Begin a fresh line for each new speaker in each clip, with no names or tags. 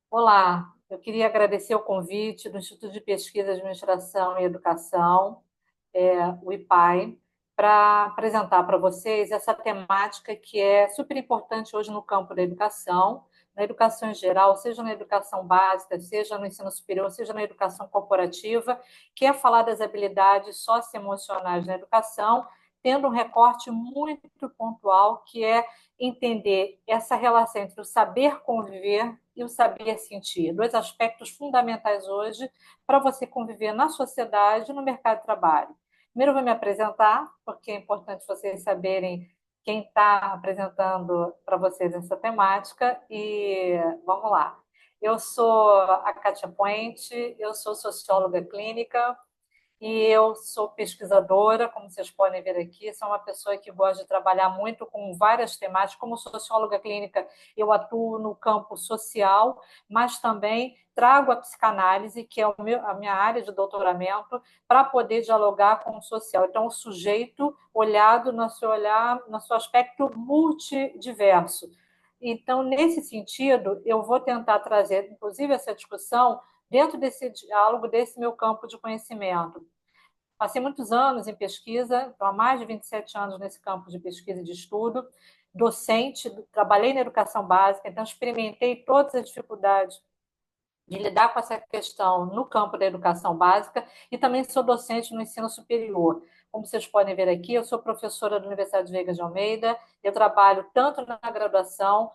Olá, eu queria agradecer o convite do Instituto de Pesquisa, Administração e Educação, o IPAE, para apresentar para vocês essa temática que é super importante hoje no campo da educação, na educação em geral, seja na educação básica, seja no ensino superior, seja na educação corporativa, que é falar das habilidades socioemocionais na educação, tendo um recorte muito pontual, que é entender essa relação entre o saber conviver e o saber sentir, dois aspectos fundamentais hoje para você conviver na sociedade e no mercado de trabalho. Primeiro eu vou me apresentar, porque é importante vocês saberem quem está apresentando para vocês essa temática, e vamos lá. Eu sou a Kátia Puente, eu sou socióloga clínica, e eu sou pesquisadora, como vocês podem ver aqui, sou uma pessoa que gosta de trabalhar muito com várias temáticas. Como socióloga clínica, eu atuo no campo social, mas também trago a psicanálise, que é a minha área de doutoramento, para poder dialogar com o social. Então, o sujeito olhado no seu olhar, no seu aspecto multidiverso. Então, nesse sentido, eu vou tentar trazer, inclusive, essa discussão dentro desse diálogo, desse meu campo de conhecimento. Passei muitos anos em pesquisa, então, há mais de 27 anos nesse campo de pesquisa e de estudo, docente, trabalhei na educação básica, então experimentei todas as dificuldades de lidar com essa questão no campo da educação básica, e também sou docente no ensino superior. Como vocês podem ver aqui, eu sou professora da Universidade de Veiga de Almeida, eu trabalho tanto na graduação,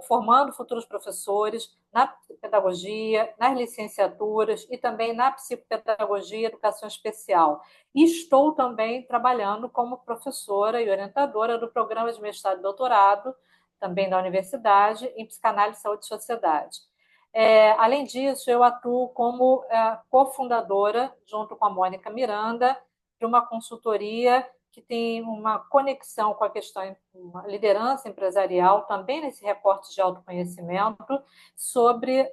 formando futuros professores, na pedagogia, nas licenciaturas e também na psicopedagogia e educação especial. E estou também trabalhando como professora e orientadora do programa de mestrado e doutorado, também da universidade, em psicanálise, saúde e sociedade. Além disso, eu atuo como cofundadora, junto com a Mônica Miranda, de uma consultoria que tem uma conexão com a questão uma liderança empresarial, também nesse recorte de autoconhecimento, sobre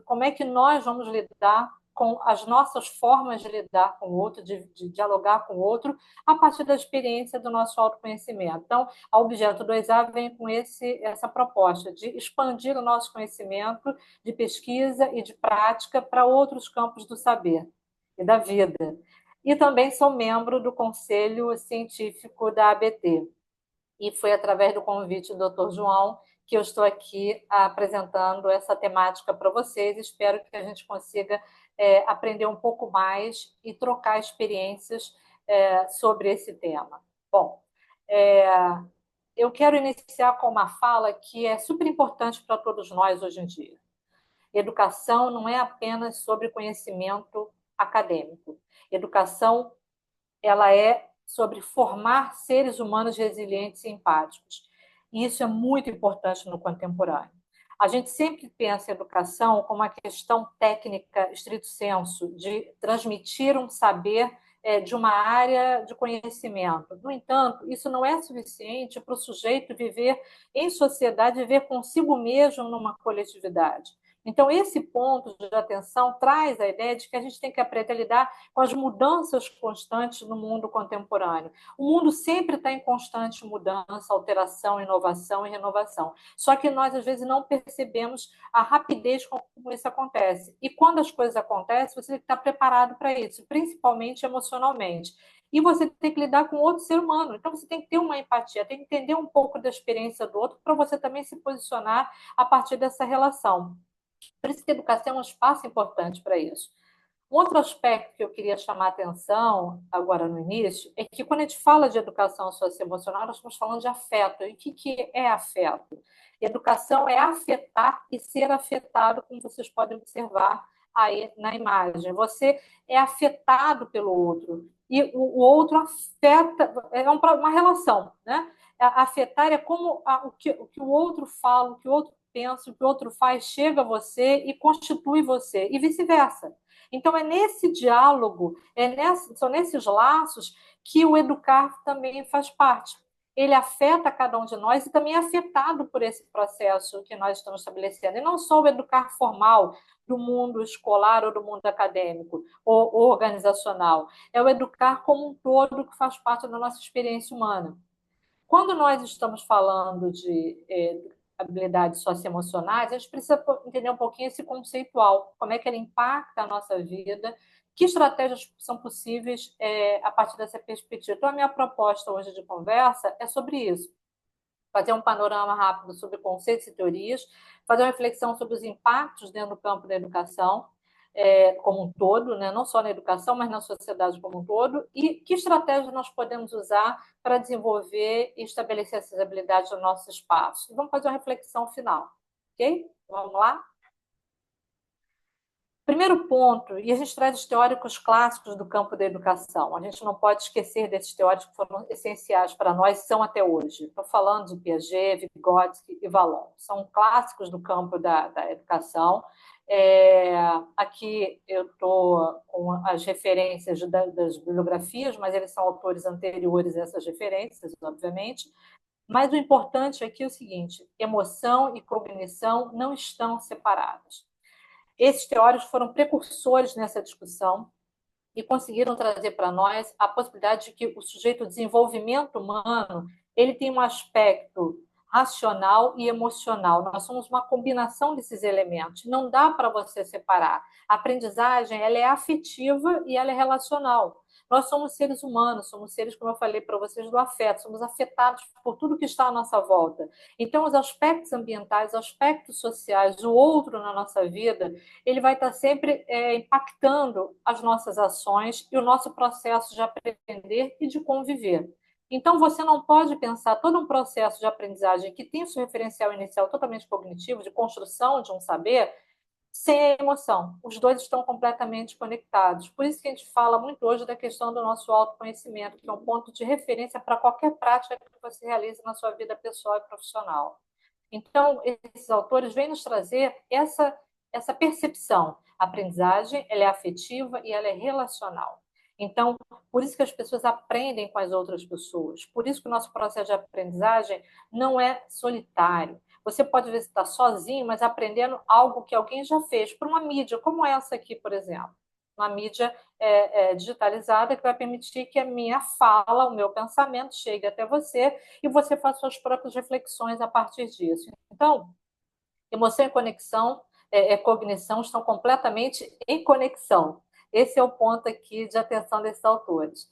como é que nós vamos lidar com as nossas formas de lidar com o outro, de dialogar com o outro, a partir da experiência do nosso autoconhecimento. Então, a Objeto 2A vem com essa proposta de expandir o nosso conhecimento de pesquisa e de prática para outros campos do saber e da vida. E também sou membro do Conselho Científico da ABT. E foi através do convite do Dr. João que eu estou aqui apresentando essa temática para vocês. Espero que a gente consiga aprender um pouco mais e trocar experiências sobre esse tema. Bom, é, eu quero iniciar com uma fala que é super importante para todos nós hoje em dia. Educação não é apenas sobre conhecimento acadêmico. Educação, ela é sobre formar seres humanos resilientes e empáticos. E isso é muito importante no contemporâneo. A gente sempre pensa em educação como uma questão técnica, estrito sensu, de transmitir um saber de uma área de conhecimento. No entanto, isso não é suficiente para o sujeito viver em sociedade, viver consigo mesmo numa coletividade. Então, esse ponto de atenção traz a ideia de que a gente tem que aprender a lidar com as mudanças constantes no mundo contemporâneo. O mundo sempre está em constante mudança, alteração, inovação e renovação. Só que nós, às vezes, não percebemos a rapidez com como isso acontece. E quando as coisas acontecem, você tem que estar preparado para isso, principalmente emocionalmente. E você tem que lidar com outro ser humano. Então, você tem que ter uma empatia, tem que entender um pouco da experiência do outro para você também se posicionar a partir dessa relação. Por isso que a educação é um espaço importante para isso. Um outro aspecto que eu queria chamar a atenção agora no início é que quando a gente fala de educação socioemocional, nós estamos falando de afeto. E o que é afeto? Educação é afetar e ser afetado, como vocês podem observar aí na imagem. Você é afetado pelo outro e o outro afeta, é uma relação, né? Afetar é como o que o outro fala, o que o outro pensa, o que o outro faz, chega a você e constitui você, e vice-versa. Então, é nesse diálogo, são nesses laços que o educar também faz parte. ele afeta cada um de nós e também é afetado por esse processo que nós estamos estabelecendo. E não só o educar formal do mundo escolar ou do mundo acadêmico ou organizacional, é o educar como um todo que faz parte da nossa experiência humana. Quando nós estamos falando de habilidades socioemocionais, a gente precisa entender um pouquinho esse conceitual, como é que ele impacta a nossa vida, que estratégias são possíveis a partir dessa perspectiva. Então, a minha proposta hoje de conversa é sobre isso, fazer um panorama rápido sobre conceitos e teorias, fazer uma reflexão sobre os impactos dentro do campo da educação, como um todo, né? Não só na educação, mas na sociedade como um todo, e que estratégias nós podemos usar para desenvolver e estabelecer essas habilidades no nosso espaço. Vamos fazer uma reflexão final, ok? Vamos lá? Primeiro ponto, e a gente traz os teóricos clássicos do campo da educação. A gente não pode esquecer desses teóricos que foram essenciais para nós e são até hoje. Estou falando de Piaget, Vygotsky e Vallon. São clássicos do campo da educação. Aqui eu estou com as referências das bibliografias, mas eles são autores anteriores a essas referências, obviamente. Mas o importante aqui é o seguinte: emoção e cognição não estão separadas. Esses teóricos foram precursores nessa discussão e conseguiram trazer para nós a possibilidade de que o sujeito, o desenvolvimento humano, ele tem um aspecto racional e emocional. Nós somos uma combinação desses elementos. Não dá para você separar. A aprendizagem, ela é afetiva e ela é relacional. Nós somos seres humanos, somos seres, como eu falei para vocês, do afeto, somos afetados por tudo que está à nossa volta. Então, os aspectos ambientais, os aspectos sociais, o outro na nossa vida, ele vai estar sempre impactando as nossas ações e o nosso processo de aprender e de conviver. Então, você não pode pensar todo um processo de aprendizagem que tem o seu referencial inicial totalmente cognitivo, de construção de um saber, sem a emoção. Os dois estão completamente conectados. Por isso que a gente fala muito hoje da questão do nosso autoconhecimento, que é um ponto de referência para qualquer prática que você realize na sua vida pessoal e profissional. Então, esses autores vêm nos trazer essa percepção. A aprendizagem, ela é afetiva e ela é relacional. Então, por isso que as pessoas aprendem com as outras pessoas. Por isso que o nosso processo de aprendizagem não é solitário. Você pode ver se está sozinho, mas aprendendo algo que alguém já fez, por uma mídia, como essa aqui, por exemplo. Uma mídia digitalizada que vai permitir que a minha fala, o meu pensamento chegue até você e você faça suas próprias reflexões a partir disso. Então, emoção e conexão, cognição estão completamente em conexão. Esse é o ponto aqui de atenção desses autores.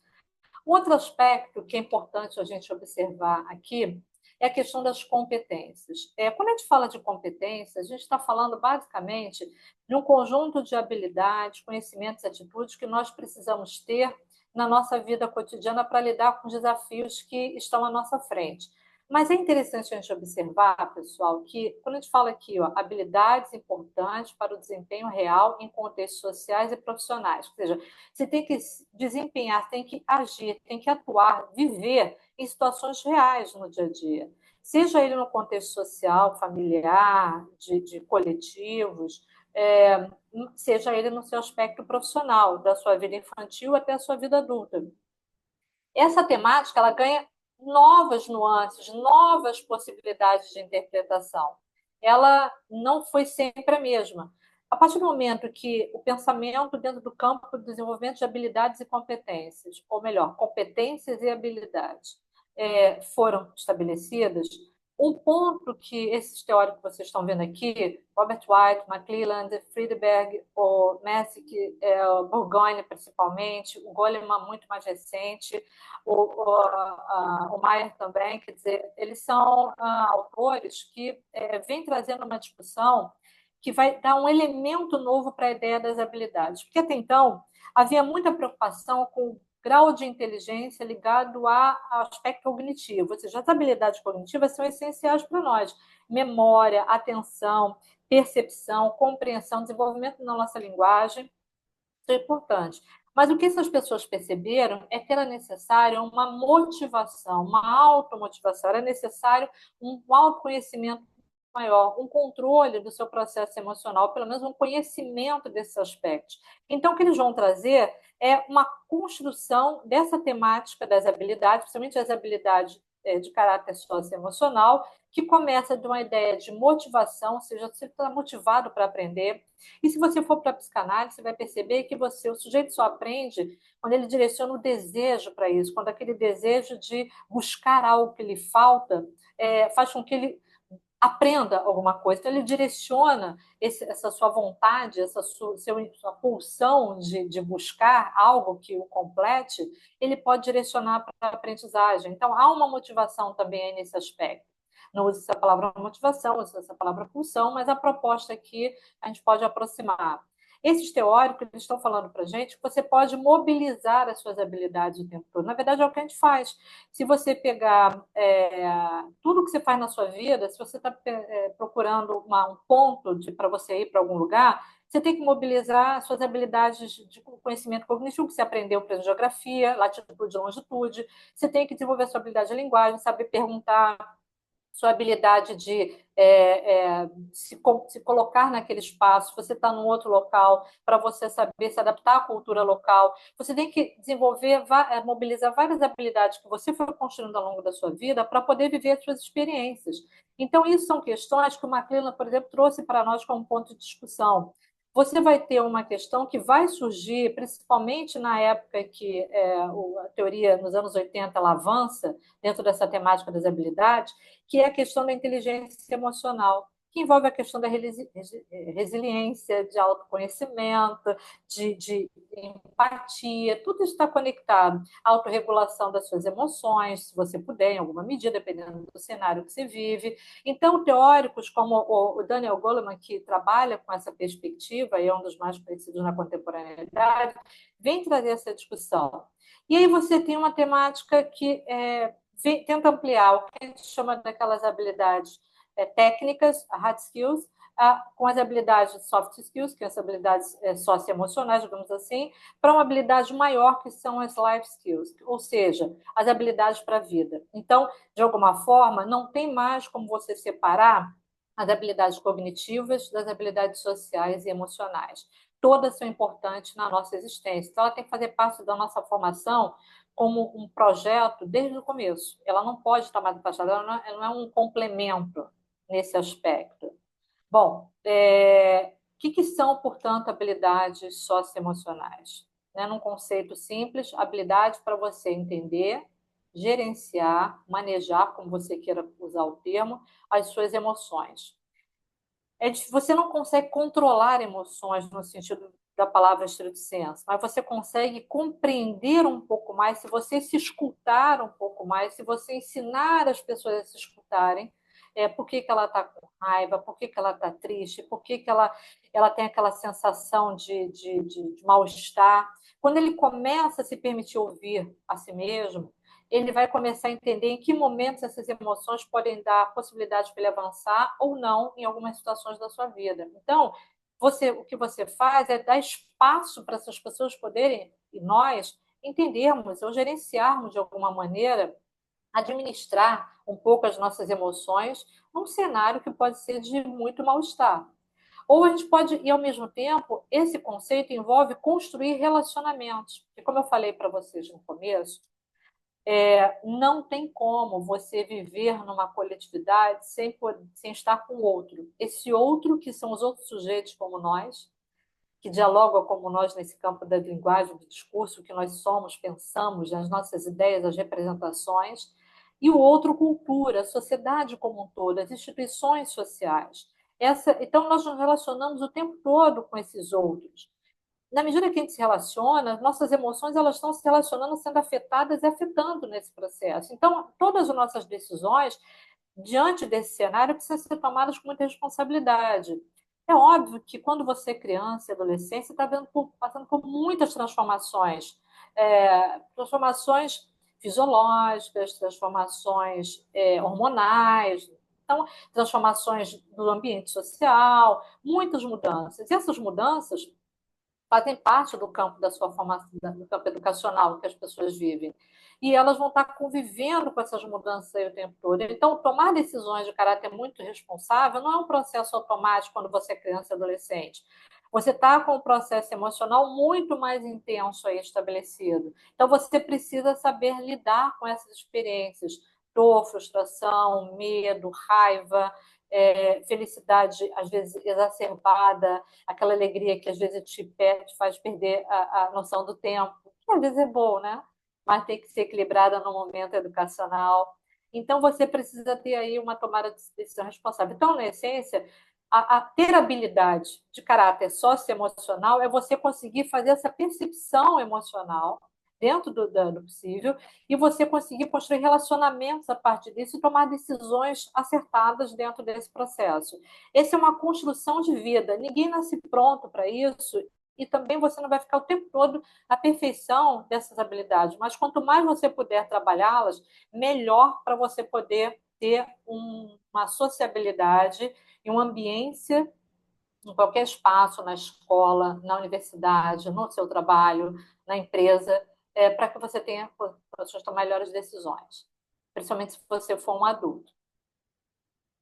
Outro aspecto que é importante a gente observar aqui é a questão das competências. Quando a gente fala de competências, a gente está falando basicamente de um conjunto de habilidades, conhecimentos e atitudes que nós precisamos ter na nossa vida cotidiana para lidar com os desafios que estão à nossa frente. Mas é interessante a gente observar, pessoal, que quando a gente fala aqui, ó, habilidades importantes para o desempenho real em contextos sociais e profissionais, ou seja, você tem que desempenhar, tem que agir, tem que atuar, viver em situações reais no dia a dia. Seja ele no contexto social, familiar, de coletivos, seja ele no seu aspecto profissional, da sua vida infantil até a sua vida adulta. Essa temática ela ganha novas nuances, novas possibilidades de interpretação. Ela não foi sempre a mesma. A partir do momento que o pensamento dentro do campo do desenvolvimento de habilidades e competências, ou melhor, competências e habilidades, foram estabelecidas, um ponto que esses teóricos que vocês estão vendo aqui, Robert White, McClelland, Friedberg, o Messick, o Bourgogne principalmente, o Goleman muito mais recente, o Maier também, quer dizer, eles são autores que vêm trazendo uma discussão que vai dar um elemento novo para a ideia das habilidades, porque até então havia muita preocupação com grau de inteligência ligado ao aspecto cognitivo, ou seja, as habilidades cognitivas são essenciais para nós. Memória, atenção, percepção, compreensão, desenvolvimento na nossa linguagem, isso é importante. Mas o que essas pessoas perceberam é que era necessário uma motivação, uma automotivação, era necessário um autoconhecimento maior, um controle do seu processo emocional, pelo menos um conhecimento desses aspectos. Então, o que eles vão trazer é uma construção dessa temática das habilidades, principalmente as habilidades de caráter socioemocional, que começa de uma ideia de motivação, ou seja, você está motivado para aprender. E se você for para a psicanálise, você vai perceber que o sujeito só aprende quando ele direciona o desejo para isso, quando aquele desejo de buscar algo que lhe falta faz com que ele aprenda alguma coisa. Então, ele direciona essa sua vontade, sua pulsão de buscar algo que o complete, ele pode direcionar para a aprendizagem. Então, há uma motivação também aí nesse aspecto. Não usa essa palavra motivação, usa essa palavra pulsão, mas a proposta aqui a gente pode aproximar. Esses teóricos eles estão falando para a gente que você pode mobilizar as suas habilidades o tempo todo. Na verdade, é o que a gente faz. Se você pegar tudo que você faz na sua vida, se você está procurando um ponto para você ir para algum lugar, você tem que mobilizar suas habilidades de conhecimento cognitivo que você aprendeu para geografia, latitude e longitude. Você tem que desenvolver a sua habilidade de linguagem, saber perguntar, sua habilidade de se colocar naquele espaço, você está num outro local, para você saber se adaptar à cultura local. Você tem que desenvolver, mobilizar várias habilidades que você foi construindo ao longo da sua vida para poder viver as suas experiências. Então, isso são questões que o McClelland, por exemplo, trouxe para nós como ponto de discussão. Você vai ter uma questão que vai surgir, principalmente na época que a teoria, nos anos 80, ela avança dentro dessa temática das habilidades, que é a questão da inteligência emocional, que envolve a questão da resiliência, de autoconhecimento, de empatia, tudo isso está conectado. A autorregulação das suas emoções, se você puder, em alguma medida, dependendo do cenário que você vive. Então, teóricos como o Daniel Goleman, que trabalha com essa perspectiva e é um dos mais conhecidos na contemporaneidade, vem trazer essa discussão. E aí você tem uma temática que tenta ampliar o que a gente chama daquelas habilidades técnicas, hard skills, com as habilidades soft skills, que são as habilidades socioemocionais, digamos assim, para uma habilidade maior, que são as life skills, ou seja, as habilidades para a vida. Então, de alguma forma, não tem mais como você separar as habilidades cognitivas das habilidades sociais e emocionais. Todas são importantes na nossa existência. Então, ela tem que fazer parte da nossa formação como um projeto desde o começo. Ela não pode estar mais afastada, ela não é um complemento nesse aspecto. Bom, que são, portanto, habilidades socioemocionais? Né? Num conceito simples, habilidade para você entender, gerenciar, manejar, como você queira usar o termo, as suas emoções. Você não consegue controlar emoções no sentido da palavra estrito senso, mas você consegue compreender um pouco mais se você se escutar um pouco mais, se você ensinar as pessoas a se escutarem, por que ela está com raiva, por que ela está triste, por que ela tem aquela sensação de mal-estar. Quando ele começa a se permitir ouvir a si mesmo, ele vai começar a entender em que momentos essas emoções podem dar possibilidade para ele avançar ou não em algumas situações da sua vida. Então, o que você faz é dar espaço para essas pessoas poderem, e nós, entendermos ou gerenciarmos de alguma maneira, administrar um pouco as nossas emoções num cenário que pode ser de muito mal-estar. Ou a gente pode, e ao mesmo tempo, esse conceito envolve construir relacionamentos. E como eu falei para vocês no começo, não tem como você viver numa coletividade sem estar com o outro. Esse outro, que são os outros sujeitos como nós, que dialogam como nós nesse campo da linguagem, do discurso, o que nós somos, pensamos, as nossas ideias, as representações, e o outro, cultura, a sociedade como um todo, as instituições sociais. Então, nós nos relacionamos o tempo todo com esses outros. Na medida que a gente se relaciona, nossas emoções elas estão se relacionando, sendo afetadas e afetando nesse processo. Então, todas as nossas decisões, diante desse cenário, precisam ser tomadas com muita responsabilidade. É óbvio que quando você é criança e adolescente, você está passando por muitas transformações. Transformações fisiológicas, transformações hormonais, então, transformações do ambiente social, muitas mudanças. E essas mudanças fazem parte do campo da sua formação, do campo educacional que as pessoas vivem. E elas vão estar convivendo com essas mudanças aí o tempo todo. Então, tomar decisões de caráter muito responsável não é um processo automático quando você é criança e adolescente. Você está com um processo emocional muito mais intenso aí estabelecido. Então, você precisa saber lidar com essas experiências dor, frustração, medo, raiva, felicidade, às vezes exacerbada, aquela alegria que às vezes te faz perder a noção do tempo, que às vezes é bom, né? Mas tem que ser equilibrada no momento educacional. Então, você precisa ter aí uma tomada de decisão responsável. Então, na essência, ter habilidade de caráter socioemocional é você conseguir fazer essa percepção emocional dentro do possível e você conseguir construir relacionamentos a partir disso e tomar decisões acertadas dentro desse processo. Essa é uma construção de vida. Ninguém nasce pronto para isso e também você não vai ficar o tempo todo na perfeição dessas habilidades, mas quanto mais você puder trabalhá-las, melhor para você poder ter uma sociabilidade e uma ambiência em qualquer espaço, na escola, na universidade, no seu trabalho, na empresa, para que você tenha condições de tomar melhores decisões, principalmente se você for um adulto.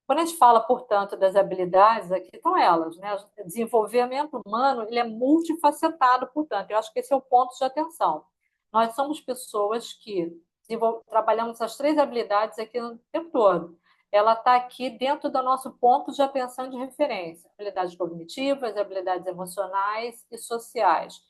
Quando a gente fala, portanto, das habilidades, aqui estão elas, né? O desenvolvimento humano ele é multifacetado, portanto, eu acho que esse é o ponto de atenção. Nós somos pessoas que trabalhamos essas três habilidades aqui o tempo todo. Ela está aqui dentro do nosso ponto de atenção e de referência. Habilidades cognitivas, habilidades emocionais e sociais.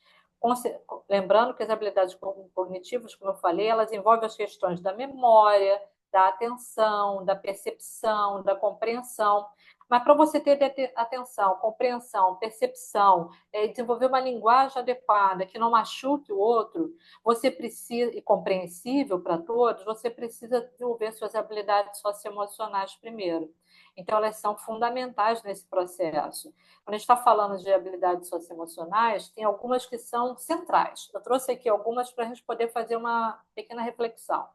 Lembrando que as habilidades cognitivas, como eu falei, elas envolvem as questões da memória, da atenção, da percepção, da compreensão. Mas para você ter atenção, compreensão, percepção, desenvolver uma linguagem adequada que não machuque o outro, você precisa, e compreensível para todos, você precisa desenvolver suas habilidades socioemocionais primeiro. Então, elas são fundamentais nesse processo. Quando a gente está falando de habilidades socioemocionais, tem algumas que são centrais. Eu trouxe aqui algumas para a gente poder fazer uma pequena reflexão.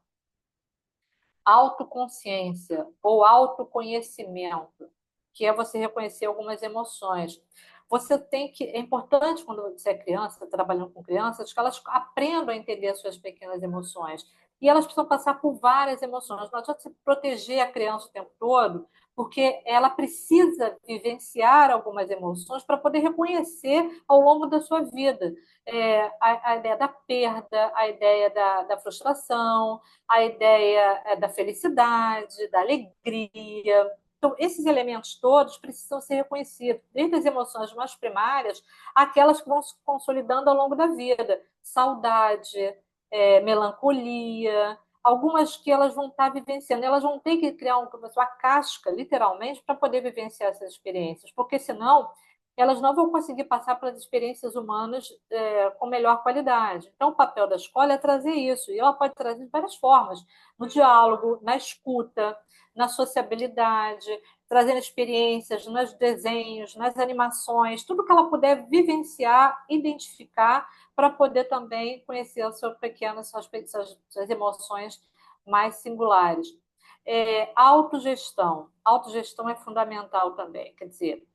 Autoconsciência ou autoconhecimento, que é você reconhecer algumas emoções. Você tem que, é importante quando você é criança, trabalhando com crianças, que elas aprendam a entender as suas pequenas emoções. E elas precisam passar por várias emoções. Não adianta você proteger a criança o tempo todo, porque ela precisa vivenciar algumas emoções para poder reconhecer ao longo da sua vida. A ideia da perda, a ideia da frustração, a ideia da felicidade, da alegria. Então, esses elementos todos precisam ser reconhecidos, desde as emoções mais primárias, aquelas que vão se consolidando ao longo da vida. Saudade, melancolia, algumas que elas vão estar vivenciando. Elas vão ter que criar uma casca, literalmente, para poder vivenciar essas experiências, porque senão elas não vão conseguir passar pelas experiências humanas com melhor qualidade. Então, o papel da escola é trazer isso, e ela pode trazer de várias formas, no diálogo, na escuta, na sociabilidade, trazendo experiências nos desenhos, nas animações, tudo que ela puder vivenciar, identificar, para poder também conhecer as suas pequenas, suas emoções mais singulares. Autogestão. Autogestão é fundamental também, quer dizer,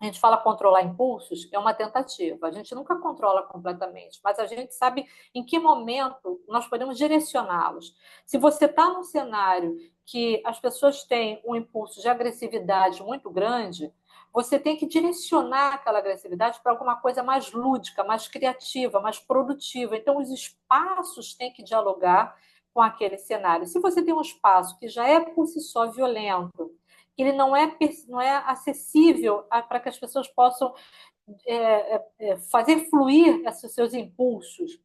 a gente fala controlar impulsos, é uma tentativa. A gente nunca controla completamente, mas a gente sabe em que momento nós podemos direcioná-los. Se você está num cenário que as pessoas têm um impulso de agressividade muito grande, você tem que direcionar aquela agressividade para alguma coisa mais lúdica, mais criativa, mais produtiva. Então, os espaços têm que dialogar com aquele cenário. Se você tem um espaço que já é por si só violento, ele não é acessível para que as pessoas possam fazer fluir esses seus impulsos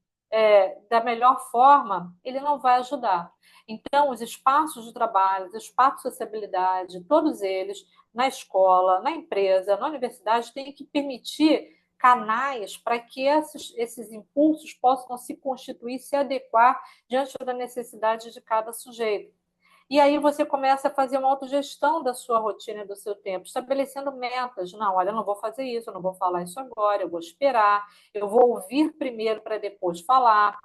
da melhor forma, ele não vai ajudar. Então, os espaços de trabalho, os espaços de sociabilidade, todos eles, na escola, na empresa, na universidade, têm que permitir canais para que esses impulsos possam se constituir, se adequar diante da necessidade de cada sujeito. E aí você começa a fazer uma autogestão da sua rotina e do seu tempo, estabelecendo metas. Não, olha, eu não vou fazer isso, eu não vou falar isso agora, eu vou esperar, eu vou ouvir primeiro para depois falar.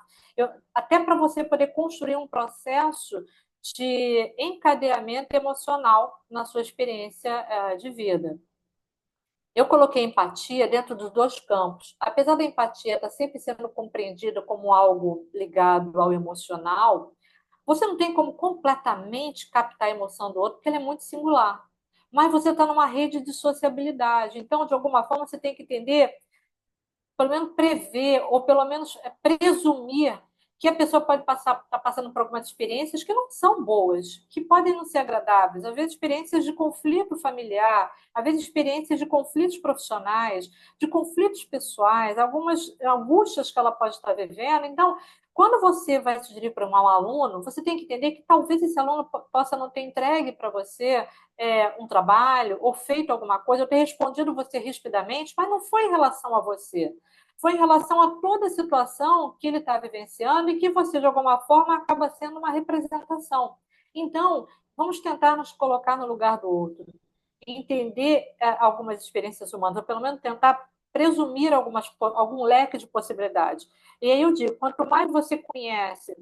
Até para você poder construir um processo de encadeamento emocional na sua experiência de vida. Eu coloquei empatia dentro dos dois campos. Apesar da empatia estar sempre sendo compreendida como algo ligado ao emocional, você não tem como completamente captar a emoção do outro, porque ele é muito singular. Mas você está numa rede de sociabilidade. Então, de alguma forma, você tem que entender, pelo menos prever, ou pelo menos presumir que a pessoa pode estar passando por algumas experiências que não são boas, que podem não ser agradáveis, às vezes experiências de conflito familiar, às vezes experiências de conflitos profissionais, de conflitos pessoais, algumas angústias que ela pode estar vivendo. Então, quando você vai se dirigir para um aluno, você tem que entender que talvez esse aluno possa não ter entregue para você um trabalho, ou feito alguma coisa, ou ter respondido você rispidamente, mas não foi em relação a você. Foi em relação a toda a situação que ele está vivenciando e que você, de alguma forma, acaba sendo uma representação. Então, vamos tentar nos colocar no lugar do outro, entender algumas experiências humanas, ou pelo menos tentar presumir algum leque de possibilidades. E aí eu digo, quanto mais você conhece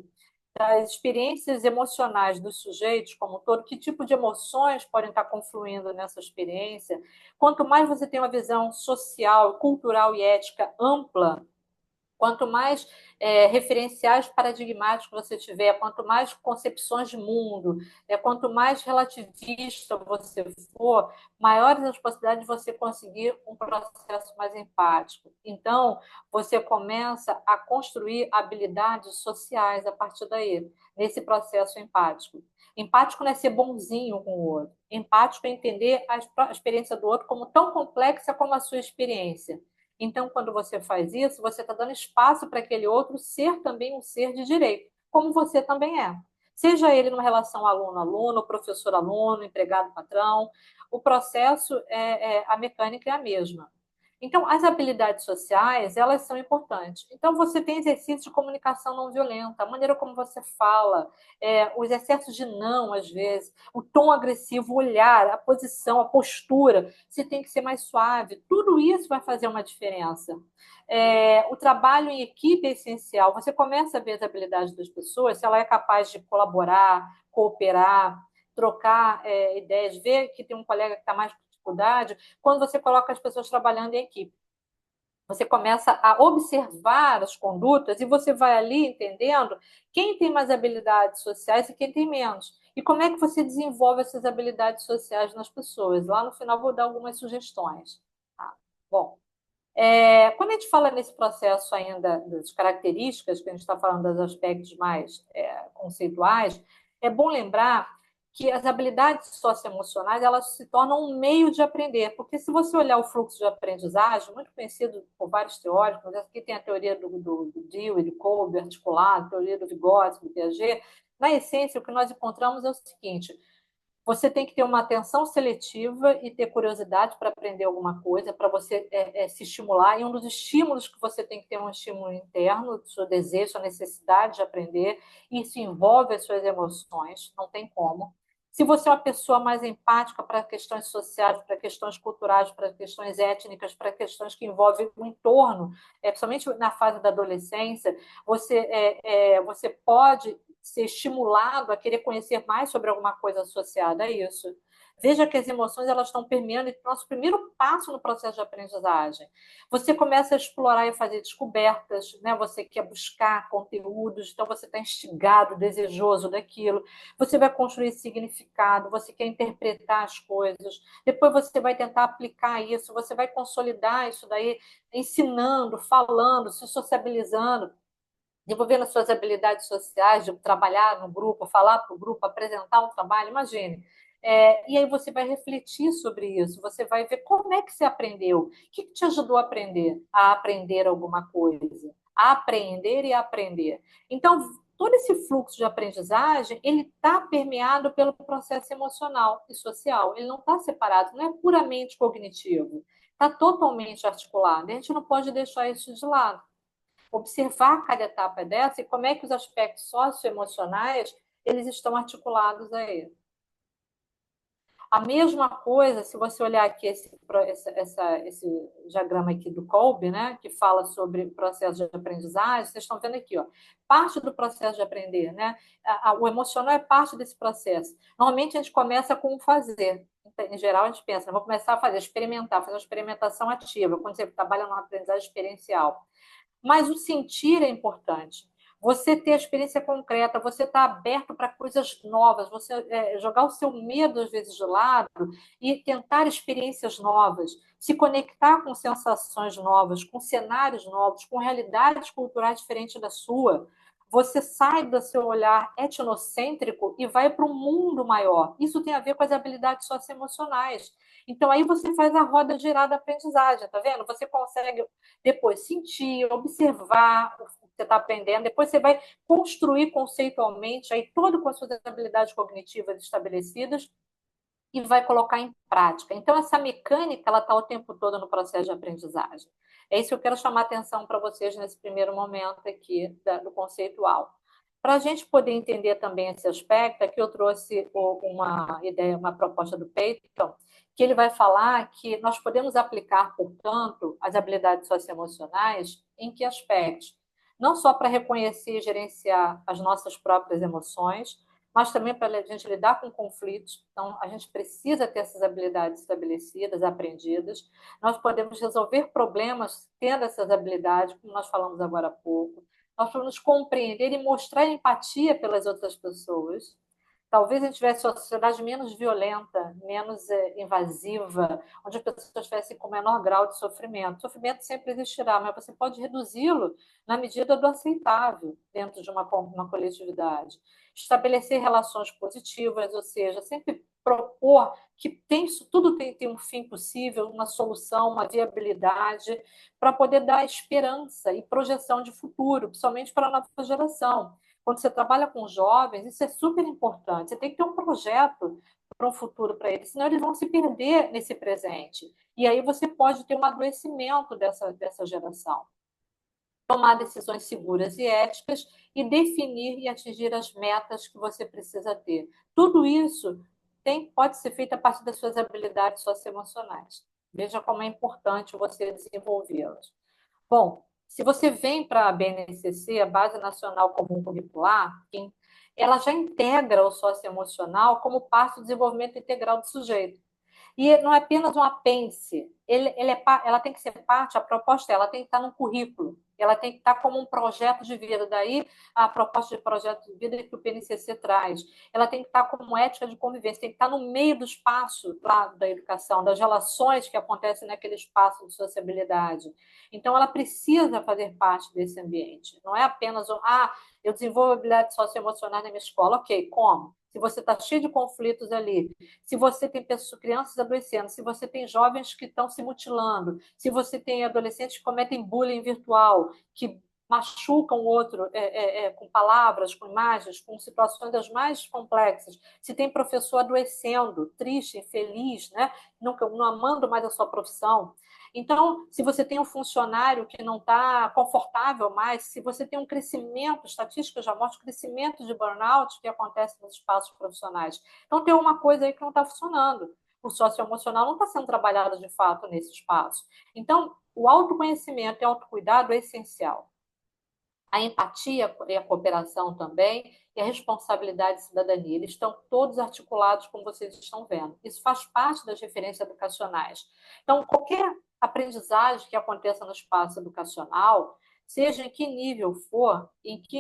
das experiências emocionais dos sujeitos como um todo, que tipo de emoções podem estar confluindo nessa experiência, quanto mais você tem uma visão social, cultural e ética ampla, quanto mais referenciais paradigmáticos você tiver, quanto mais concepções de mundo, quanto mais relativista você for, maiores as possibilidades de você conseguir um processo mais empático. Então, você começa a construir habilidades sociais a partir daí, nesse processo empático. Empático não é ser bonzinho com o outro. Empático é entender a experiência do outro como tão complexa como a sua experiência. Então, quando você faz isso, você está dando espaço para aquele outro ser também um ser de direito, como você também é. Seja ele numa relação aluno-aluno, professor-aluno, empregado-patrão, o processo, a mecânica é a mesma. Então, as habilidades sociais, elas são importantes. Então, você tem exercícios de comunicação não violenta, a maneira como você fala, os excessos de não, às vezes, o tom agressivo, o olhar, a posição, a postura, se tem que ser mais suave. Tudo isso vai fazer uma diferença. O trabalho em equipe é essencial. Você começa a ver as habilidades das pessoas, se ela é capaz de colaborar, cooperar, trocar ideias, ver que tem um colega que está mais com dificuldade, quando você coloca as pessoas trabalhando em equipe. Você começa a observar as condutas e você vai ali entendendo quem tem mais habilidades sociais e quem tem menos. E como é que você desenvolve essas habilidades sociais nas pessoas? Lá no final vou dar algumas sugestões. Tá? Bom, quando a gente fala nesse processo ainda das características, que a gente está falando dos aspectos mais conceituais, é bom lembrar que as habilidades socioemocionais elas se tornam um meio de aprender, porque se você olhar o fluxo de aprendizagem, muito conhecido por vários teóricos, aqui tem a teoria do Dewey, do Kolbe, articulado, a teoria do Vygotsky, do Piaget, na essência, o que nós encontramos é o seguinte: você tem que ter uma atenção seletiva e ter curiosidade para aprender alguma coisa, para você se estimular. E um dos estímulos que você tem que ter é um estímulo interno, seu desejo, sua necessidade de aprender. Isso envolve as suas emoções, não tem como. Se você é uma pessoa mais empática para questões sociais, para questões culturais, para questões étnicas, para questões que envolvem o entorno, principalmente na fase da adolescência, você pode ser estimulado a querer conhecer mais sobre alguma coisa associada a isso. Veja que as emoções elas estão permeando o nosso primeiro passo no processo de aprendizagem. Você começa a explorar e fazer descobertas, né? Você quer buscar conteúdos, então você está instigado, desejoso daquilo. Você vai construir significado, você quer interpretar as coisas. Depois você vai tentar aplicar isso, você vai consolidar isso daí, ensinando, falando, se sociabilizando, desenvolvendo as suas habilidades sociais, de trabalhar no grupo, falar para o grupo, apresentar um trabalho, imagine. E aí você vai refletir sobre isso, você vai ver como é que você aprendeu, o que te ajudou a aprender alguma coisa, a aprender e a aprender. Então, todo esse fluxo de aprendizagem, ele está permeado pelo processo emocional e social, ele não está separado, não é puramente cognitivo, está totalmente articulado, a gente não pode deixar isso de lado, observar cada etapa dessa e como é que os aspectos socioemocionais eles estão articulados aí. A mesma coisa, se você olhar aqui esse diagrama aqui do Kolbe, né, que fala sobre o processo de aprendizagem, vocês estão vendo aqui, ó, parte do processo de aprender, né? O emocional é parte desse processo. Normalmente a gente começa com o fazer. Em geral, a gente pensa, vou começar a fazer, experimentar, fazer uma experimentação ativa, quando você trabalha numa aprendizagem experiencial. Mas o sentir é importante. Você ter a experiência concreta, você estar aberto para coisas novas, você jogar o seu medo, às vezes, de lado e tentar experiências novas, se conectar com sensações novas, com cenários novos, com realidades culturais diferentes da sua. você sai do seu olhar etnocêntrico e vai para um mundo maior. Isso tem a ver com as habilidades socioemocionais. Então, aí você faz a roda girar da aprendizagem, tá vendo? Você consegue depois sentir, observar o que você está aprendendo, depois você vai construir conceitualmente, aí todo com as suas habilidades cognitivas estabelecidas, e vai colocar em prática. Então, essa mecânica, ela está o tempo todo no processo de aprendizagem. É isso que eu quero chamar a atenção para vocês nesse primeiro momento aqui do conceitual. Para a gente poder entender também esse aspecto, aqui eu trouxe uma ideia, uma proposta do Peyton, que ele vai falar que nós podemos aplicar, portanto, as habilidades socioemocionais em que aspectos? Não só para reconhecer e gerenciar as nossas próprias emoções, mas também para a gente lidar com conflitos. Então, a gente precisa ter essas habilidades estabelecidas, aprendidas. Nós podemos resolver problemas tendo essas habilidades, como nós falamos agora há pouco. Nós podemos compreender e mostrar empatia pelas outras pessoas. Talvez a gente tivesse uma sociedade menos violenta, menos invasiva, onde as pessoas estivessem com menor grau de sofrimento. O sofrimento sempre existirá, mas você pode reduzi-lo na medida do aceitável dentro de uma coletividade. Estabelecer relações positivas, ou seja, sempre propor que tudo tem um fim possível, uma solução, uma viabilidade, para poder dar esperança e projeção de futuro, principalmente para a nova geração. Quando você trabalha com jovens, isso é super importante. Você tem que ter um projeto para um futuro para eles, senão eles vão se perder nesse presente. E aí você pode ter um adoecimento dessa geração. Tomar decisões seguras e éticas e definir e atingir as metas que você precisa ter. Tudo isso pode ser feito a partir das suas habilidades socioemocionais. Veja como é importante você desenvolvê-las. Bom, se você vem para a BNCC, a Base Nacional Comum Curricular, ela já integra o socioemocional como parte do desenvolvimento integral do sujeito. E não é apenas um apêndice, ela tem que ser parte, a proposta ela tem que estar no currículo, ela tem que estar como um projeto de vida. Daí a proposta de projeto de vida que o PNCC traz. Ela tem que estar como ética de convivência, tem que estar no meio do espaço lá da educação, das relações que acontecem naquele espaço de sociabilidade. Então, ela precisa fazer parte desse ambiente. Não é apenas eu desenvolvo habilidades socioemocionais na minha escola. Ok, como? Se você está cheio de conflitos ali, se você tem crianças adoecendo, se você tem jovens que estão se mutilando, se você tem adolescentes que cometem bullying virtual, que machucam o outro com palavras, com imagens, com situações das mais complexas, se tem professor adoecendo, triste, infeliz, né? não amando mais a sua profissão. Então, se você tem um funcionário que não está confortável mais, se você tem um crescimento, estatísticas já mostram crescimento de burnout que acontece nos espaços profissionais. Então, tem uma coisa aí que não está funcionando. O socioemocional não está sendo trabalhado de fato nesse espaço. Então, o autoconhecimento e autocuidado é essencial. A empatia e a cooperação também, e a responsabilidade e cidadania. Eles estão todos articulados, como vocês estão vendo. Isso faz parte das referências educacionais. Então, qualquer aprendizagem que aconteça no espaço educacional, seja em que nível for, em que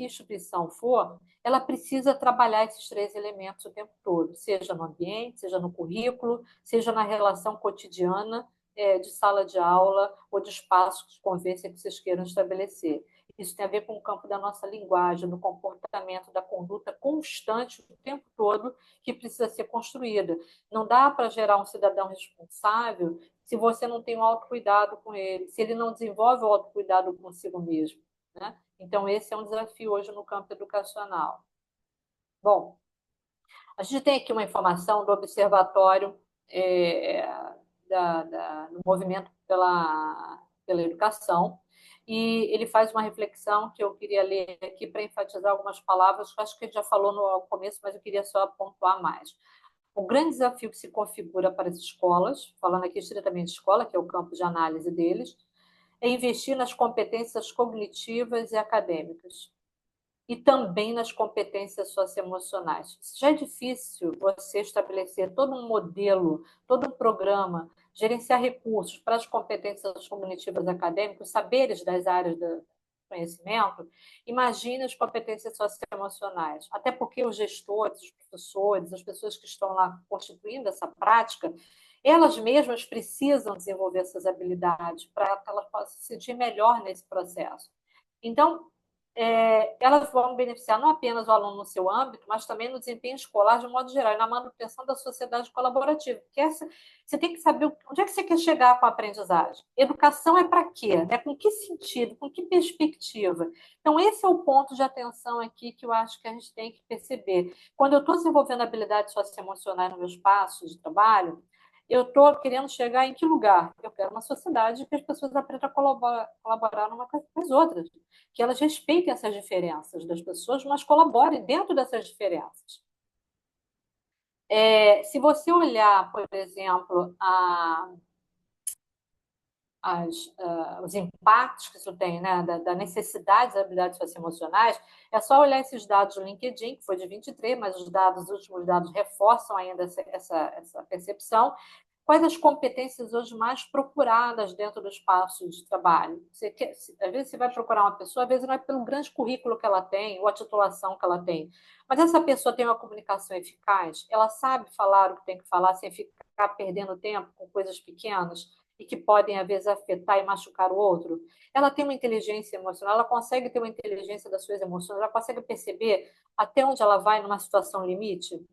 instituição for, ela precisa trabalhar esses três elementos o tempo todo, seja no ambiente, seja no currículo, seja na relação cotidiana de sala de aula ou de espaços de convivência que vocês queiram estabelecer. Isso tem a ver com o campo da nossa linguagem, do comportamento, da conduta constante o tempo todo que precisa ser construída. Não dá para gerar um cidadão responsável se você não tem um autocuidado com ele, se ele não desenvolve o autocuidado consigo mesmo, né? Então, esse é um desafio hoje no campo educacional. Bom, a gente tem aqui uma informação do Observatório é, do Movimento pela Educação, e ele faz uma reflexão que eu queria ler aqui para enfatizar algumas palavras que acho que ele já falou no começo, mas eu queria só pontuar mais. O grande desafio que se configura para as escolas, falando aqui estritamente de escola, que é o campo de análise deles, é investir nas competências cognitivas e acadêmicas e também nas competências socioemocionais. Já é difícil você estabelecer todo um modelo, todo um programa, gerenciar recursos para as competências cognitivas acadêmicas, saberes das áreas do conhecimento. Imagine as competências socioemocionais. Até porque os gestores, os professores, as pessoas que estão lá constituindo essa prática, elas mesmas precisam desenvolver essas habilidades para que elas possam se sentir melhor nesse processo. Então, elas vão beneficiar não apenas o aluno no seu âmbito, mas também no desempenho escolar de um modo geral, e na manutenção da sociedade colaborativa. Porque você tem que saber onde é que você quer chegar com a aprendizagem. Educação é para quê? É com que sentido? Com que perspectiva? Então, esse é o ponto de atenção aqui que eu acho que a gente tem que perceber. Quando eu estou desenvolvendo habilidades socioemocionais nos meus passos de trabalho, eu estou querendo chegar em que lugar? Eu quero uma sociedade que as pessoas aprendam a colaborar uma com as outras, que elas respeitem essas diferenças das pessoas, mas colaborem dentro dessas diferenças. Se você olhar, por exemplo, os impactos que isso tem, né, da necessidade das habilidades socioemocionais, é só olhar esses dados do LinkedIn, que foi de 23, mas os últimos dados reforçam ainda essa percepção. Quais as competências hoje mais procuradas dentro do espaço de trabalho? Às vezes você vai procurar uma pessoa, às vezes não é pelo grande currículo que ela tem ou a titulação que ela tem, mas essa pessoa tem uma comunicação eficaz, ela sabe falar o que tem que falar sem ficar perdendo tempo com coisas pequenas e que podem, às vezes, afetar e machucar o outro. Ela tem uma inteligência emocional, ela consegue ter uma inteligência das suas emoções, ela consegue perceber até onde ela vai numa situação limite,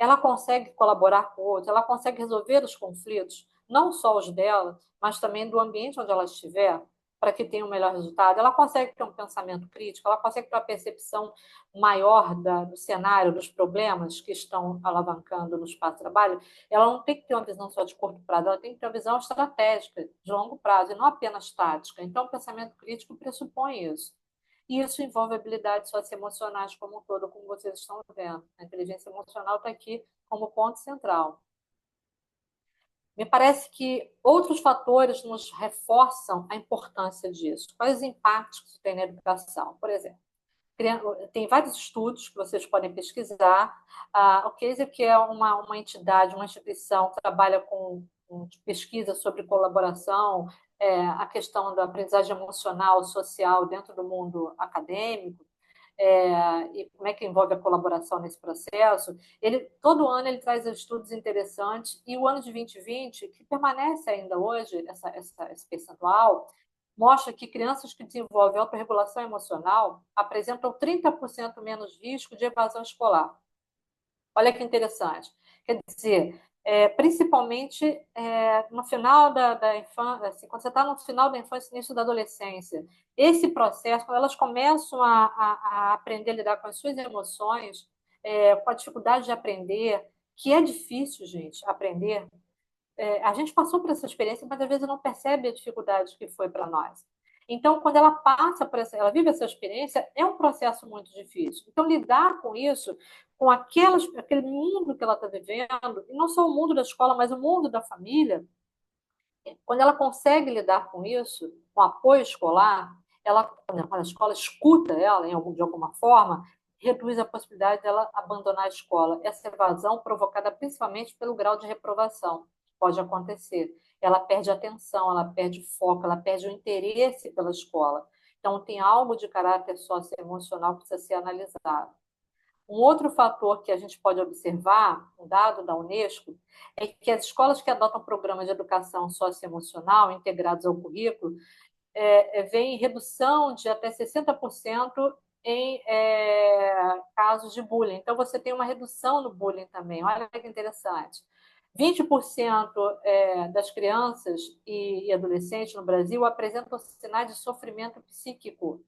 ela consegue colaborar com o outro, ela consegue resolver os conflitos, não só os dela, mas também do ambiente onde ela estiver, para que tenha um melhor resultado. Ela consegue ter um pensamento crítico, ela consegue ter uma percepção maior do cenário, dos problemas que estão alavancando no espaço de trabalho. Ela não tem que ter uma visão só de curto prazo, ela tem que ter uma visão estratégica, de longo prazo, e não apenas tática. Então, o pensamento crítico pressupõe isso. E isso envolve habilidades socioemocionais como um todo, como vocês estão vendo. A inteligência emocional está aqui como ponto central. Me parece que outros fatores nos reforçam a importância disso. Quais os impactos que isso tem na educação? Por exemplo, tem vários estudos que vocês podem pesquisar. O CASE, que é uma entidade, uma instituição que trabalha com pesquisa sobre colaboração, a questão da aprendizagem emocional, social dentro do mundo acadêmico, e como é que envolve a colaboração nesse processo. Todo ano ele traz estudos interessantes, e o ano de 2020, que permanece ainda hoje, esse percentual, mostra que crianças que desenvolvem autorregulação emocional apresentam 30% menos risco de evasão escolar. Olha que interessante. Quer dizer, principalmente no final da infância, assim, quando você está no final da infância, início da adolescência, esse processo, quando elas começam a aprender a lidar com as suas emoções, com a dificuldade de aprender, que é difícil, gente, aprender. A gente passou por essa experiência, mas às vezes não percebe a dificuldade que foi para nós. Então, quando ela passa por ela vive essa experiência, é um processo muito difícil. Então, lidar com isso, com aquele mundo que ela está vivendo, e não só o mundo da escola, mas o mundo da família, quando ela consegue lidar com isso, com apoio escolar, quando a escola escuta ela de alguma forma, reduz a possibilidade dela abandonar a escola. Essa evasão provocada principalmente pelo grau de reprovação pode acontecer. Ela perde a atenção, ela perde o foco, ela perde o interesse pela escola. Então, tem algo de caráter socioemocional que precisa ser analisado. Um outro fator que a gente pode observar, um dado da Unesco, é que as escolas que adotam programas de educação socioemocional integrados ao currículo veem redução de até 60% em casos de bullying. Então, você tem uma redução no bullying também. Olha que interessante. 20% das crianças e adolescentes no Brasil apresentam sinais de sofrimento psíquico.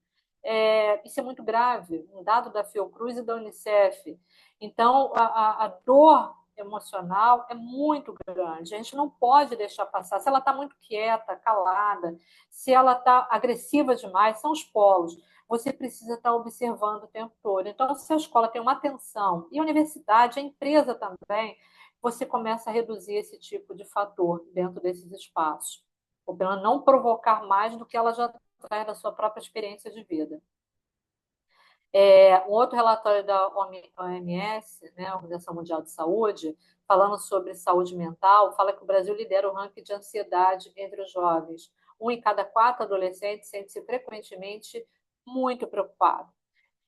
Isso é muito grave, um dado da Fiocruz e da Unicef. Então, a dor emocional é muito grande. A gente não pode deixar passar. Se ela está muito quieta, calada, se ela está agressiva demais, são os polos. Você precisa estar observando o tempo todo. Então, se a escola tem uma atenção, e a universidade, a empresa também, você começa a reduzir esse tipo de fator dentro desses espaços. Ou pelo menos não provocar mais do que ela já traz da sua própria experiência de vida. Um outro relatório da OMS, né, Organização Mundial de Saúde, falando sobre saúde mental, fala que o Brasil lidera o ranking de ansiedade entre os jovens. 1 em cada 4 adolescentes sente-se frequentemente muito preocupado.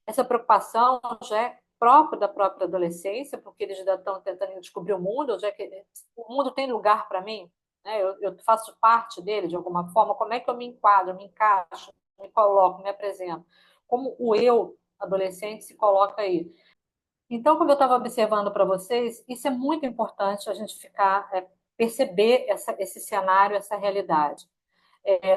Essa preocupação já é própria da própria adolescência, porque eles ainda estão tentando descobrir o mundo, já que o mundo tem lugar para mim, né? Eu faço parte dele de alguma forma, como é que eu me enquadro, me encaixo, me coloco, me apresento? como o eu adolescente se coloca aí. Então, como eu estava observando para vocês, isso é muito importante a gente ficar, perceber esse cenário, essa realidade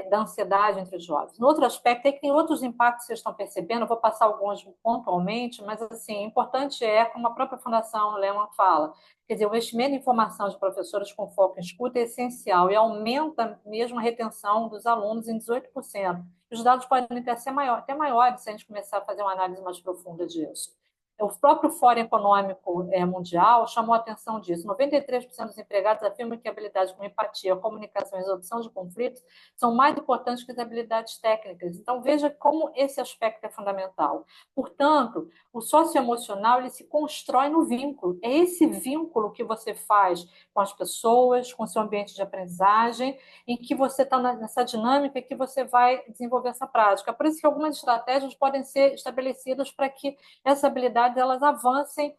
da ansiedade entre os jovens. No outro aspecto, é que tem outros impactos que vocês estão percebendo, eu vou passar alguns pontualmente, mas assim, importante como a própria Fundação Lehman fala, quer dizer, o investimento em formação de professores com foco em escuta é essencial e aumenta mesmo a retenção dos alunos em 18%. Os dados podem até maiores se a gente começar a fazer uma análise mais profunda disso. O próprio Fórum Econômico Mundial chamou a atenção disso. 93% dos empregados afirmam que habilidades como empatia, comunicação e resolução de conflitos são mais importantes que as habilidades técnicas. Então, veja como esse aspecto é fundamental. Portanto, o socioemocional ele se constrói no vínculo. É esse vínculo que você faz com as pessoas, com o seu ambiente de aprendizagem, em que você está nessa dinâmica que você vai desenvolver essa prática. Por isso que algumas estratégias podem ser estabelecidas para que essas habilidades elas avancem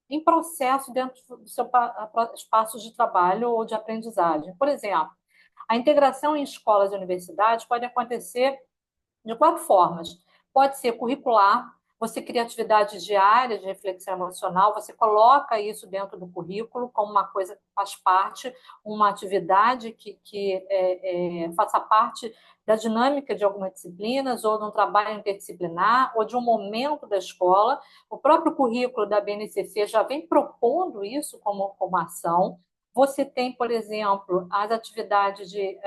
em processo dentro do seu espaço de trabalho ou de aprendizagem. Por exemplo, a integração em escolas e universidades pode acontecer de quatro formas. Pode ser curricular, você cria atividades diárias de reflexão emocional, você coloca isso dentro do currículo como uma coisa que faz parte, uma atividade que faça parte da dinâmica de algumas disciplinas, ou de um trabalho interdisciplinar, ou de um momento da escola. O próprio currículo da BNCC já vem propondo isso como ação. Você tem, por exemplo, as atividades de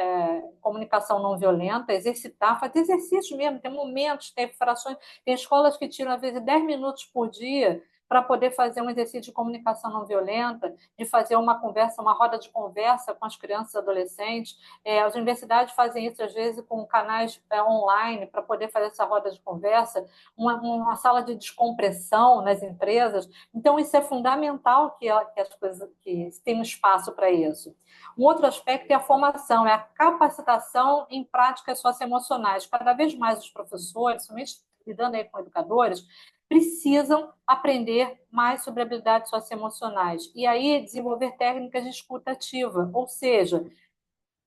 comunicação não violenta, exercitar, fazer exercício mesmo, tem momentos, tem frações, tem escolas que tiram, às vezes, 10 minutos por dia para poder fazer um exercício de comunicação não violenta, de fazer uma conversa, uma roda de conversa com as crianças e adolescentes. As universidades fazem isso, às vezes, com canais online para poder fazer essa roda de conversa, uma sala de descompressão nas empresas. Então, isso é fundamental que as coisas que tenham espaço para isso. Um outro aspecto é a formação, é a capacitação em práticas socioemocionais. Cada vez mais os professores, somente lidando aí com educadores, precisam aprender mais sobre habilidades socioemocionais. E aí desenvolver técnicas de escuta ativa, ou seja,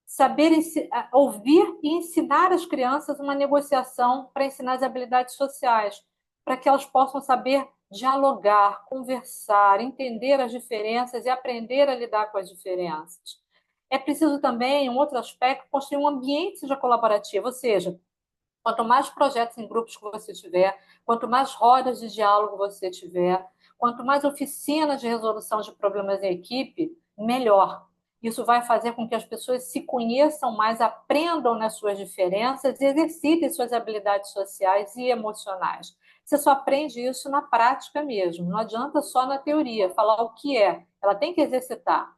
saber ouvir e ensinar as crianças uma negociação para ensinar as habilidades sociais, para que elas possam saber dialogar, conversar, entender as diferenças e aprender a lidar com as diferenças. É preciso também, um outro aspecto, construir um ambiente que seja colaborativo, ou seja, quanto mais projetos em grupos que você tiver, quanto mais rodas de diálogo você tiver, quanto mais oficinas de resolução de problemas em equipe, melhor. Isso vai fazer com que as pessoas se conheçam mais, aprendam nas suas diferenças e exercitem suas habilidades sociais e emocionais. Você só aprende isso na prática mesmo, não adianta só na teoria, falar o que é, ela tem que exercitar.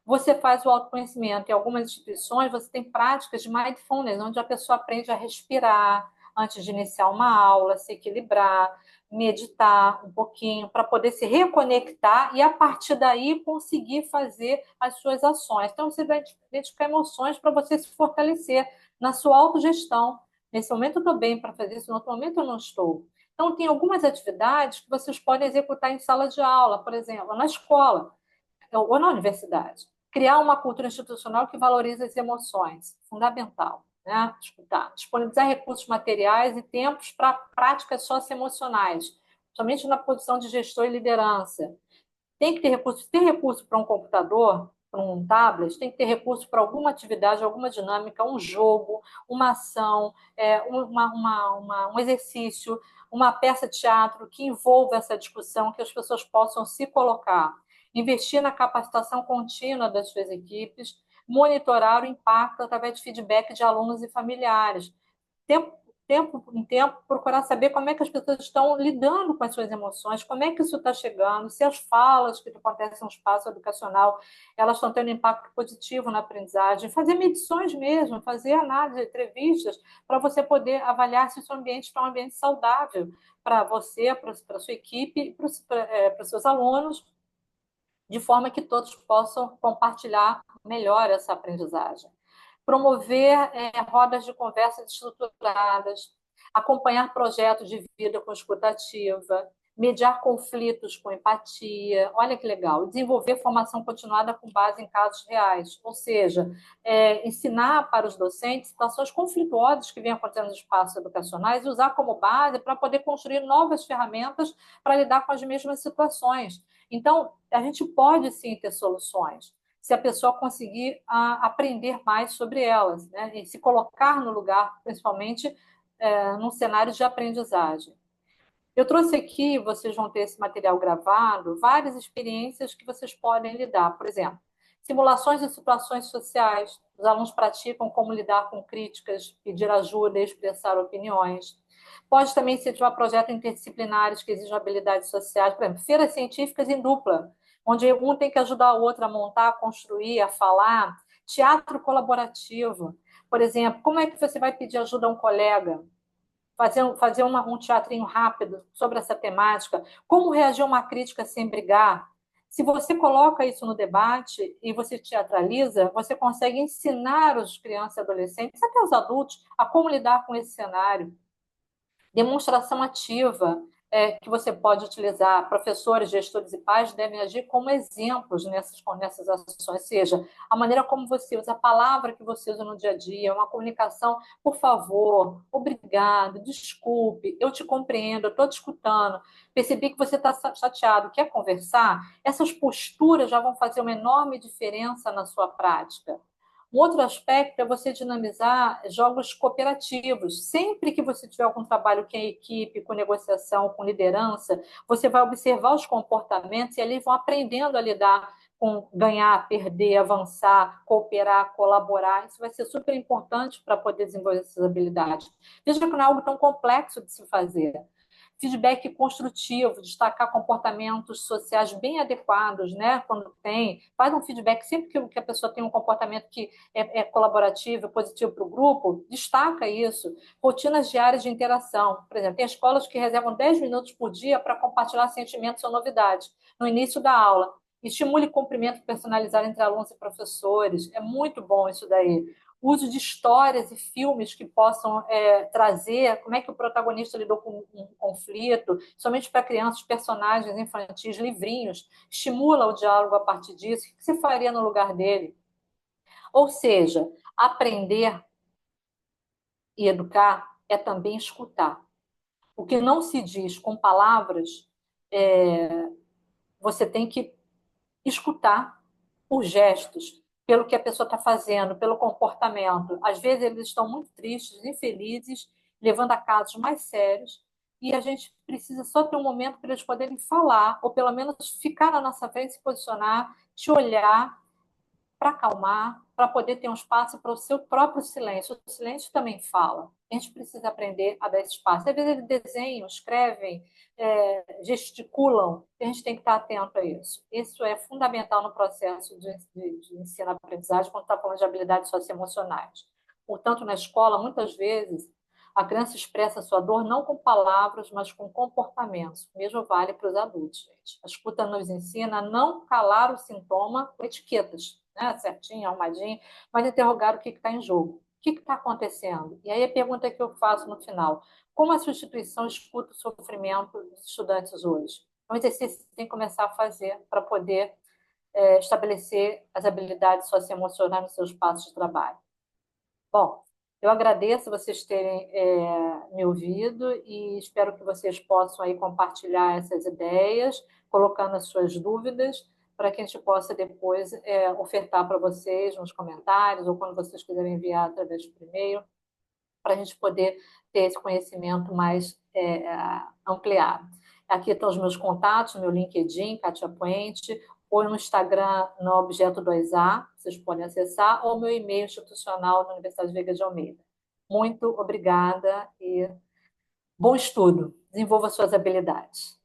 Você faz o autoconhecimento. Em algumas instituições, você tem práticas de mindfulness, onde a pessoa aprende a respirar antes de iniciar uma aula, se equilibrar, meditar um pouquinho, para poder se reconectar e, a partir daí, conseguir fazer as suas ações. Então, você vai identificar emoções para você se fortalecer na sua autogestão. Nesse momento eu estou bem para fazer isso, no outro momento eu não estou. Então, tem algumas atividades que vocês podem executar em sala de aula, por exemplo, na escola ou na universidade. Criar uma cultura institucional que valoriza as emoções, fundamental. Né? Escutar. Disponibilizar recursos materiais e tempos para práticas socioemocionais, somente na posição de gestor e liderança. Tem que ter recurso, tem recurso para um computador, para um tablet, tem que ter recurso para alguma atividade, alguma dinâmica, um jogo, uma ação, um exercício, uma peça de teatro que envolva essa discussão, que as pessoas possam se colocar. Investir na capacitação contínua das suas equipes, monitorar o impacto através de feedback de alunos e familiares. Tempo em tempo, procurar saber como é que as pessoas estão lidando com as suas emoções, como é que isso está chegando, se as falas que acontecem no espaço educacional, elas estão tendo impacto positivo na aprendizagem, fazer medições mesmo, fazer análise, entrevistas, para você poder avaliar se o seu ambiente está um ambiente saudável para você, para a sua equipe, para os seus alunos, de forma que todos possam compartilhar melhor essa aprendizagem. Promover rodas de conversa estruturadas, acompanhar projetos de vida com escutativa, mediar conflitos com empatia, olha que legal, desenvolver formação continuada com base em casos reais, ou seja, ensinar para os docentes situações conflituosas que vêm acontecendo nos espaços educacionais e usar como base para poder construir novas ferramentas para lidar com as mesmas situações. Então, a gente pode sim ter soluções, se a pessoa conseguir aprender mais sobre elas, né? E se colocar no lugar, principalmente num cenário de aprendizagem. Eu trouxe aqui, vocês vão ter esse material gravado, várias experiências que vocês podem lidar. Por exemplo, simulações de situações sociais. Os alunos praticam como lidar com críticas, pedir ajuda e expressar opiniões. Pode também incentivar projetos interdisciplinares que exijam habilidades sociais, por exemplo, feiras científicas em dupla, onde um tem que ajudar o outro a montar, a construir, a falar. Teatro colaborativo. Por exemplo, como é que você vai pedir ajuda a um colega? Fazer um teatrinho rápido sobre essa temática, como reagir a uma crítica sem brigar. Se você coloca isso no debate e você teatraliza, você consegue ensinar os crianças e adolescentes, até os adultos, a como lidar com esse cenário. Demonstração ativa que você pode utilizar. Professores, gestores e pais devem agir como exemplos nessas ações, ou seja, a maneira como você usa a palavra que você usa no dia a dia, uma comunicação, por favor, obrigado, desculpe, eu te compreendo, eu estou te escutando, percebi que você está chateado, quer conversar? Essas posturas já vão fazer uma enorme diferença na sua prática. Um outro aspecto é você dinamizar jogos cooperativos. Sempre que você tiver algum trabalho que é equipe, com negociação, com liderança, você vai observar os comportamentos e ali vão aprendendo a lidar com ganhar, perder, avançar, cooperar, colaborar. Isso vai ser super importante para poder desenvolver essas habilidades. Veja que não é algo tão complexo de se fazer. Feedback construtivo, destacar comportamentos sociais bem adequados, né? Quando tem, faz um feedback sempre que a pessoa tem um comportamento que é colaborativo, positivo para o grupo, destaca isso. Rotinas diárias de interação. Por exemplo, tem escolas que reservam 10 minutos por dia para compartilhar sentimentos ou novidades no início da aula. Estimule cumprimento personalizado entre alunos e professores. É muito bom isso daí. Uso de histórias e filmes que possam trazer como é que o protagonista lidou com um conflito, somente para crianças, personagens infantis, livrinhos, estimula o diálogo a partir disso. O que você faria no lugar dele? Ou seja, aprender e educar é também escutar. O que não se diz com palavras, você tem que escutar por gestos, pelo que a pessoa está fazendo, pelo comportamento. Às vezes eles estão muito tristes, infelizes, levando a casos mais sérios, e a gente precisa só ter um momento para eles poderem falar, ou pelo menos ficar na nossa frente, se posicionar, te olhar para acalmar, para poder ter um espaço para o seu próprio silêncio. O silêncio também fala. A gente precisa aprender a dar esse espaço. Às vezes eles desenham, escrevem, gesticulam, a gente tem que estar atento a isso. Isso é fundamental no processo de ensino-aprendizagem quando está falando de habilidades socioemocionais. Portanto, na escola, muitas vezes, a criança expressa a sua dor não com palavras, mas com comportamentos. O mesmo vale para os adultos, gente. A escuta nos ensina a não calar o sintoma com etiquetas, né? Certinho, arrumadinho, mas interrogar o que está em jogo. O que está acontecendo? E aí a pergunta que eu faço no final: como a substituição escuta o sofrimento dos estudantes hoje? É um exercício que você tem que começar a fazer para poder estabelecer as habilidades socioemocionais nos seus passos de trabalho. Bom, eu agradeço vocês terem me ouvido e espero que vocês possam aí compartilhar essas ideias, colocando as suas dúvidas, para que a gente possa depois ofertar para vocês nos comentários ou quando vocês quiserem enviar através do e-mail, para a gente poder ter esse conhecimento mais ampliado. Aqui estão os meus contatos, meu LinkedIn, Kátia Puente, ou no Instagram, no Objeto 2A, vocês podem acessar, ou meu e-mail institucional da Universidade Veiga de Almeida. Muito obrigada e bom estudo. Desenvolva suas habilidades.